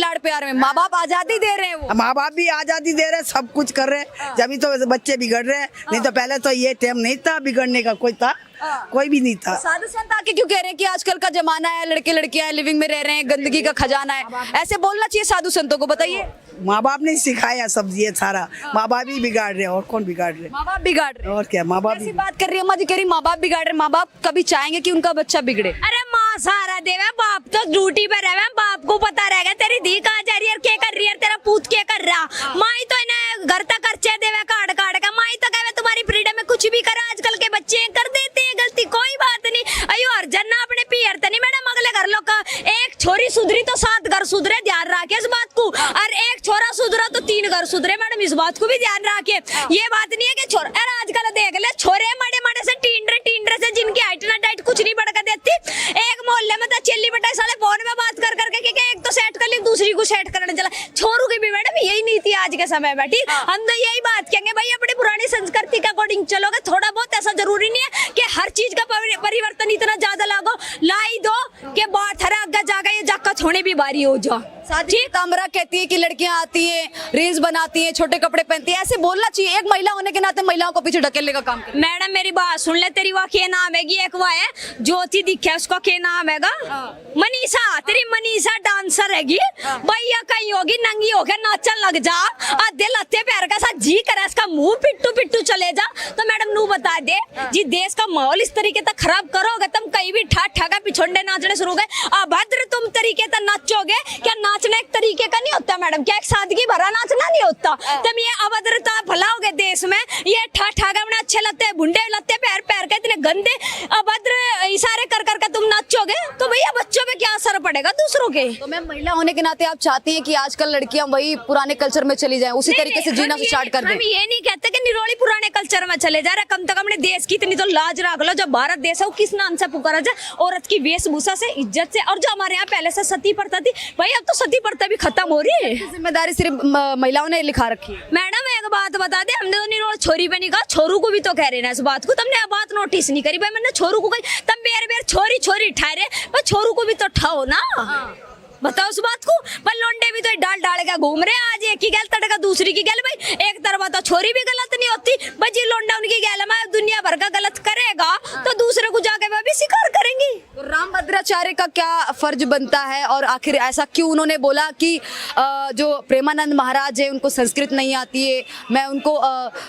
लाड़ प्यार में माँ बाप आजादी दे रहे हैं, वो माँ बाप भी आजादी दे रहे, सब कुछ कर रहे, जब तो बच्चे बिगड़ रहे। नहीं तो पहले तो ये टाइम नहीं था बिगड़ने का, कोई भी नहीं था। साधु संत आके क्यों कह रहे हैं कि आजकल का जमाना है, लड़के लड़कियां लिविंग में रह रहे हैं, गंदगी का खजाना है, ऐसे बोलना चाहिए साधु संतों को? बताइए। माँ बाप ने सिखाया सब ये सारा, माँ बाप ही बिगाड़ रहे, और कौन बिगाड़ रहे? माँ बाप बिगाड़ रहे हैं। और क्या, माँ बाप ऐसी बात कर रही है अम्मा जी, कह रही माँ बाप बिगाड़ रहे। माँ बाप कभी चाहेंगे कि उनका बच्चा बिगड़े? अरे माँ सहारा देवे, बाप तो ड्यूटी पे रहे, बाप को पता रहेगा तेरी धी कहाँ जा रही है, क्या कर रही है, तेरा पूत क्या कर रहा। माई तो इन्हें घर तक खर्चे देवे काट काट का, माई तो कहे तुम्हारी फ्रीडम में कुछ भी करा। आजकल के बच्चे कर देते हैं गलती, कोई बात नहीं। अयो अर्जन ना अपने पियर तो नहीं मैडम, अगले घर लोग का एक छोरी सुधरी तो 7 घर सुधरे, ध्यान रखे इस बात को। और एक छोरा सुधरा तो 3 घर सुधरे मैडम, इस बात को भी ध्यान रखे। ये बात नहीं है कि छोरा, अरे आजकल देख ले छोरे मड़े मड़े से टींडरे से जिनकी हाइट ना डाइट कुछ नहीं बढ़कर देती। एक मोहल्ले में तो चिल्ली बटाई साले फोन में बात कर करके कि एक तो सेट कर ली, दूसरी को सेट करने चला। छोरू की भी मैडम यही नीति आज के समय में, ठीक। हम तो यही बात कहेंगे भाई, अपनी पुरानी संस्कृति के अकॉर्डिंग चलोगे, थोड़ा बहुत। ऐसा जरूरी नहीं है कि हर चीज का परिवर्तन इतना ज्यादा लागो लाई दो कि बात हरा आगे जाकर ये जाका छोड़ने भी बारी हो जाओ। ठीक, तामरा कहती है कि लड़कियां आती हैं, रील्स बनाती हैं, छोटे कपड़े पहनती हैं, ऐसे बोलना चाहिए। एक महिला होने के नाते महिलाओं को पीछे ढकेलने का काम करती है। मैडम मेरी बात सुन ले, तेरी वह क्या नाम है? एक वह है ज्योति दिखे, उसका क्या नाम हैगा? मनीषा, तेरी मनीषा डांसर हैगी। भैया कहीं होगी नंगी होकर नाचन लग जा, दिल लत्ते पैर का साथ जी करे, इसका मुंह पिट्टू पिट्टू चले जा। तो मैडम नू बता दे जी, देश का माहौल इस तरीके तक खराब करोगे, तुम कहीं भी ठा पिछोंडे नाचने शुरू गए, अभद्र तुम तरीके तक नाचोगे। क्या नाचना एक तरीके का नहीं होता मैडम? क्या एक सादगी भरा नाचना नहीं होता? तुम ये अभद्रता फैलाओगे देश में, ये ठा अपने अच्छे लत्ते भुंडे लत्ते पैर पैर के इतने गंदे अभद्र इशारे कर कर तुम नाचोगे, तो भैया बच्चों पे क्या असर पड़ेगा दूसरों के? तो मैम, महिला होने के नाते आप चाहती हैं कि आजकल लड़कियां वही पुराने कल्चर में चली जाएं, उसी तरीके से जीना स्टार्ट कर दें? हम ये नहीं कहते कि निरोड़ी पुराने कल्चर में चले जा रहे, कम से कम अपने देश की इतनी तो लाज रख लो। जब भारत देश है वो किस नाम से पुकारा जाए? औरत की वेशभूषा से, इज्जत से। और जो हमारे यहाँ पहले से सती प्रथा थी, भाई अब तो सती प्रथा भी खत्म हो रही है। जिम्मेदारी सिर्फ महिलाओं ने लिखा रखी है। मैडम एक बात बता दे, हमने तो निरोड़ छोरी पे नहीं कहा, छोरू को भी तो कह रहे ना इस बात को। तुमने बात नोटिस नहीं करी भाई, मैंने छोरू को कही, तुम बेर बेर छोरी छोरी ठहरे, पर छोरू को भी तो ठाओ ना। बताओ उस बात को। पर लोंडे भी तो डाल डाल के घूम रहे, आज एक की गैल तड़का दूसरी की गैल। भाई एक तरफ तो छोरी भी गलत नहीं होती भाई, जी लोंडा उनकी गैल में दुनिया भर का गलत करेगा तो दूसरे को जाके वह भी शिकार करेंगी। तो रामभद्राचार्य का क्या फर्ज बनता है, और आखिर ऐसा क्यों उन्होंने बोला कि जो प्रेमानंद महाराज है उनको संस्कृत नहीं आती है, मैं उनको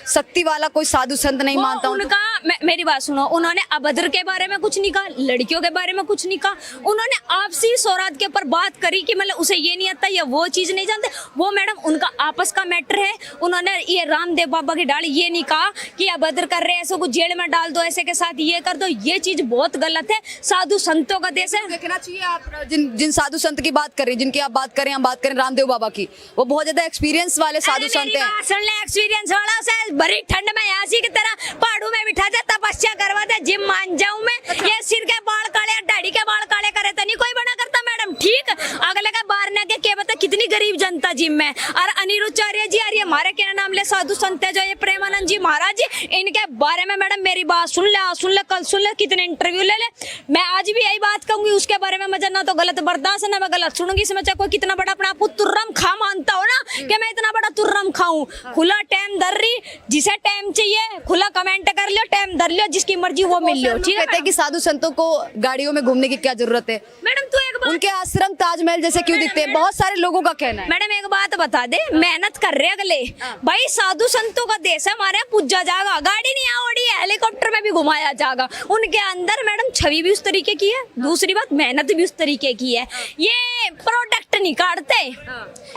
शक्ति वाला कोई साधु संत नहीं मानता हूँ? उनका मेरी बात सुनो, उन्होंने अभद्र के बारे में कुछ नहीं कहा, लड़कियों के बारे में कुछ नहीं कहा। उन्होंने आपसी सौरात के ऊपर बात करी कि मतलब उसे ये नहीं आता या वो चीज नहीं जानते, वो मैडम उनका आपस का मैटर है। उन्होंने ये रामदेव बाबा की डाली ये नहीं कहा कि अभद्र कर रहे हैं, ऐसे को जेल में डाल दो, ऐसे के साथ ये कर दो। ये चीज बहुत गलत है, साधु संतों का देश है। देखना चाहिए। आप जिन साधु संत की बात कर रही हैं, जिनकी आप बात करें, हम बात करें रामदेव बाबा की, वो बहुत ज्यादा एक्सपीरियंस वाले साधु संत हैं। सुन ले, एक्सपीरियंस वाला से बड़ी ठंड में यासी की तरह पहाड़ों में बिठा दे, तपस्या करवा दे, जिम मान जाऊं मैं। ये सिर के बाल काले, दाढ़ी के बाल काले करे तो नहीं कोई बना करता मैडम, ठीक। अगले का बाहर न के क्या बता कितनी गरीब जनता जिम में। और अनिरुद्धाचार्य जी, और ये हमारे क्या नाम ले साधु संत है जो ये प्रेमानंद जी महाराज जी, इनके बारे में मैडम मेरी बात सुन ले, कल सुन ले, कितने इंटरव्यू ले ले। मैं आज भी यही बात कहूंगी, उसके बारे में मुझे ना तो गलत बर्दाश्त है ना मैं गलत सुनूंगी। इसमें चाहे कोई कितना बड़ा अपना आपको तुर्रम खा मानता हो ना, कि मैं इतना बड़ा तुर्रम खाऊं, खुला टाइम दर रही, जिसे टाइम चाहिए खुला कमेंट कर लियो, टाइम दर लियो, जिसकी मर्जी वो मिल लियो, ठीक है। कहते हैं कि साधु संतों को गाड़ियों में घूमने की क्या जरूरत है मैडम? तू एक उनके आश्रम ताजमहल जैसे क्यों दिखते हैं? बहुत सारे लोगों का कहना है। मैडम एक बात बता दे, मेहनत कर रहे अगले भाई, साधु संतों का देश है, हमारे यहाँ पूजा जाएगा, गाड़ी नहीं आवड़ी है, हेलीकॉप्टर में भी घुमाया जाएगा। उनके अंदर मैडम छवि भी उस तरीके की है, दूसरी बात मेहनत भी उस तरीके की है। ये प्रोडक्ट नहीं काटते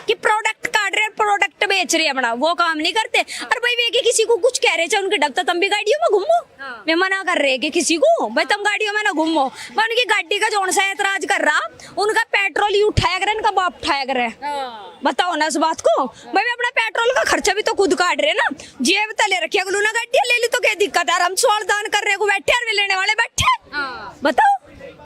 कि प्रोडक्ट काट रहे, प्रोडक्ट बेच रहे अपना, वो काम नहीं करते। और भाई वे किसी को कुछ कह रहे थे उनके डबता, तुम भी गाड़ियों में घूमो, मैं मना कर रहे कि किसी को भाई तुम गाड़ियों में ना घूमो। मैं उनकी गाड़ी का जोन सा ऐतराज कर रहा, उनका पेट्रोल ही उठाया करे, इनका बाप उठाया करे। बताओ ना इस बात को भाई, अपना पेट्रोल का खर्चा भी तो खुद काट रहे ना, जेब तले रखिया गुलू ना गाड़ी ले ली तो क्या दिक्कत है? हम सवाल दान कर रहे को बैठे और लेने वाले बैठे, बताओ।